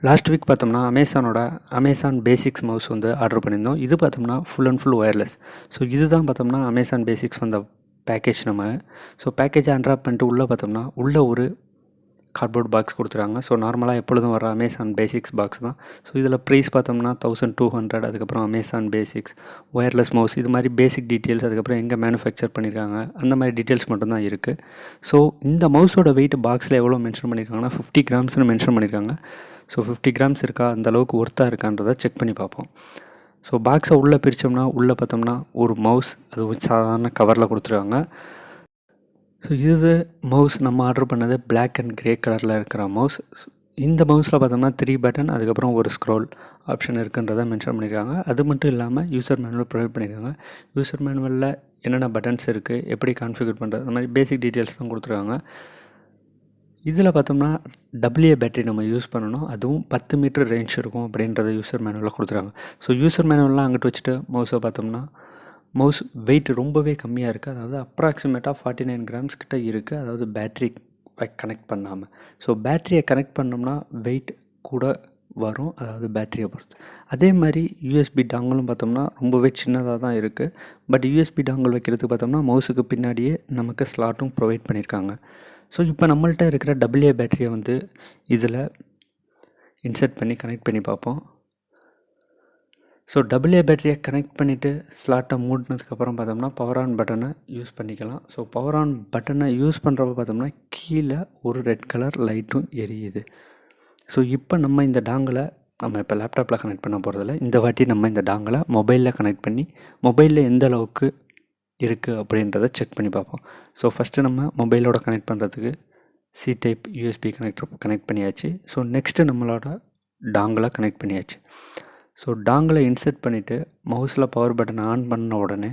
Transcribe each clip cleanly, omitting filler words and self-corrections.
Last week பார்த்தோம்னா Amazon basics mouse வந்து order பண்ணியிருந்தோம். இது பார்த்தோம்னா full and full wireless. So இதுதான் பார்த்தோம்னா அமேசான் பேசிக்ஸ் வந்த பேக்கேஜ் நம்ம. ஸோ பேக்கேஜை அன்ராப் பண்ணிட்டு உள்ளே பார்த்தோம்னா உள்ளே ஒரு கார்ட்போர்ட் பாக்ஸ் கொடுத்துருக்காங்க. ஸோ நார்மலாக எப்பொழுதும் வர அமேசான் பேசிக்ஸ் பாக்ஸ் தான். ஸோ இதில் ப்ரைஸ் பார்த்தோம்னா 1200. அதுக்கப்புறம் அமேசான் பேசிக்ஸ் ஒயர்லெஸ் மவுஸ் இது மாதிரி பேசிக் டீட்டெயில்ஸ், அதுக்கப்புறம் எங்கே மேனுஃபேக்சர் பண்ணியிருக்காங்க அந்த மாதிரி டீட்டெயில்ஸ் மட்டும்தான் இருக்குது. ஸோ இந்த மவுஸோட வெயிட் பாக்ஸில் எவ்வளோ மென்ஷன் பண்ணியிருக்காங்கன்னா 50 கிராம்ஸ்னு மென்ஷன் பண்ணியிருக்காங்க. ஸோ 50 கிராம்ஸ் இருக்கா, அந்தளவுக்கு ஒர்த்தாக இருக்கான்றதை செக் பண்ணி பார்ப்போம். ஸோ பாக்ஸை உள்ளே பிரித்தோம்னா உள்ளே பார்த்தோம்னா ஒரு மவுஸ், அது ஒரு சாதாரண கவரில் கொடுத்துருக்காங்க. ஸோ இது மவுஸ் நம்ம ஆர்டர் பண்ணது பிளாக் அண்ட் க்ரே கலரில் இருக்கிற மவுஸ். இந்த மவுஸில் பார்த்தோம்னா 3 பட்டன், அதுக்கப்புறம் ஒரு ஸ்க்ரோல் ஆப்ஷன் இருக்குன்றதை மென்ஷன் பண்ணியிருக்காங்க. அது மட்டும் இல்லாமல் யூசர் மேனுவல் ப்ரொவைட் பண்ணியிருக்காங்க. யூசர் மேனுவலில் என்னென்ன பட்டன்ஸ் இருக்குது, எப்படி கான்ஃபிகர் பண்ணுறது, அந்த மாதிரி பேசிக் டீட்டெயில்ஸ் தான் கொடுத்துருக்காங்க. இதில் பார்த்தோம்னா டபிள்யூஏ பேட்டரி நம்ம யூஸ் பண்ணணும், அதுவும் 10 மீட்டர் ரேஞ்ச் இருக்கும் அப்படின்றத யூசர் மேனுவலில் கொடுத்துருக்காங்க. ஸோ யூசர் மேனுவல்லாம் அங்கிட்டு வச்சுட்டு மவுஸை பார்த்தோம்னா மவுஸ் வெயிட் ரொம்பவே கம்மியாக இருக்குது. அதாவது அப்ராக்சிமேட்டாக 49 கிராம்ஸ் கிட்ட இருக்குது, அதாவது பேட்ரி கனெக்ட் பண்ணாமல். ஸோ பேட்டரியை கனெக்ட் பண்ணோம்னா வெயிட் கூட வரும், அதாவது பேட்டரியை பொறுத்து. அதே மாதிரி யூஎஸ்பி டாங்கலும் பார்த்தோம்னா ரொம்பவே சின்னதாக தான் இருக்குது. பட் யூஎஸ்பி டாங்கல் வைக்கிறதுக்கு பார்த்தோம்னா மவுஸுக்கு பின்னாடியே நமக்கு ஸ்லாட்டும் ப்ரொவைட் பண்ணியிருக்காங்க. ஸோ இப்போ நம்மள்ட்ட இருக்கிற டபிள்யூஏ பேட்டரியை வந்து இதில் இன்சர்ட் பண்ணி கனெக்ட் பண்ணி பார்ப்போம். ஸோ டபிள்யூஏ பேட்டரியை கனெக்ட் பண்ணிவிட்டு ஸ்லாட்டை மூடினதுக்கப்புறம் பார்த்தோம்னா பவர் ஆன் பட்டனை யூஸ் பண்ணிக்கலாம். ஸோ பவர் ஆன் பட்டனை யூஸ் பண்ணுறப்ப பார்த்தோம்னா கீழே ஒரு ரெட் கலர் லைட்டும் எரியுது. ஸோ இப்போ நம்ம இந்த டாங்கலை நம்ம இப்போ லேப்டாப்பில் கனெக்ட் பண்ண போகிறதில்ல, இந்த வாட்டி நம்ம இந்த டாங்கலை மொபைலில் கனெக்ட் பண்ணி மொபைலில் எந்த அளவுக்கு இருக்குது அப்படின்றத செக் பண்ணி பார்ப்போம். ஸோ ஃபஸ்ட்டு நம்ம மொபைலோட கனெக்ட் பண்ணுறதுக்கு சி டைப் யூஎஸ்பி கனெக்ட் பண்ணியாச்சு. ஸோ நெக்ஸ்ட்டு நம்மளோட டாங்கலை கனெக்ட் பண்ணியாச்சு. ஸோ டாங்கலை இன்சர்ட் பண்ணிவிட்டு மவுஸில் பவர் பட்டன் ஆன் பண்ண உடனே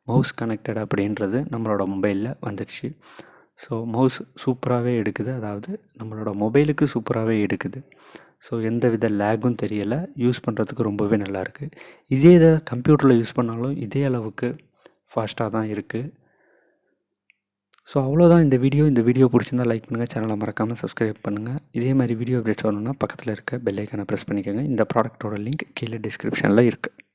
மவுஸ் கனெக்டட் அப்படின்றது நம்மளோட மொபைலில் வந்துடுச்சு. ஸோ மவுஸ் சூப்பராகவே எடுக்குது, அதாவது நம்மளோட மொபைலுக்கு சூப்பராகவே எடுக்குது. ஸோ எந்த வித லேகும் தெரியலை, யூஸ் பண்ணுறதுக்கு ரொம்பவே நல்லாயிருக்கு. இதே இதை கம்ப்யூட்டரில் யூஸ் பண்ணாலும் இதே அளவுக்கு ஃபாஸ்ட்டாக தான் இருக்குது. ஸோ அவ்வளோதான் இந்த வீடியோ பிடிச்சிருந்தால் லைக் பண்ணுங்கள், சேனலை மறக்காமல் சப்ஸ்கிரைப் பண்ணுங்கள். இதே மாதிரி வீடியோ அப்டேட்ஸ் வரணுன்னா பக்கத்தில் இருக்க பெல் ஐக்கானை ப்ரெஸ் பண்ணிக்கோங்க. இந்த ப்ராடக்ட்டோட லிங்க் கீழே டிஸ்கிரிப்ஷனில் இருக்குது.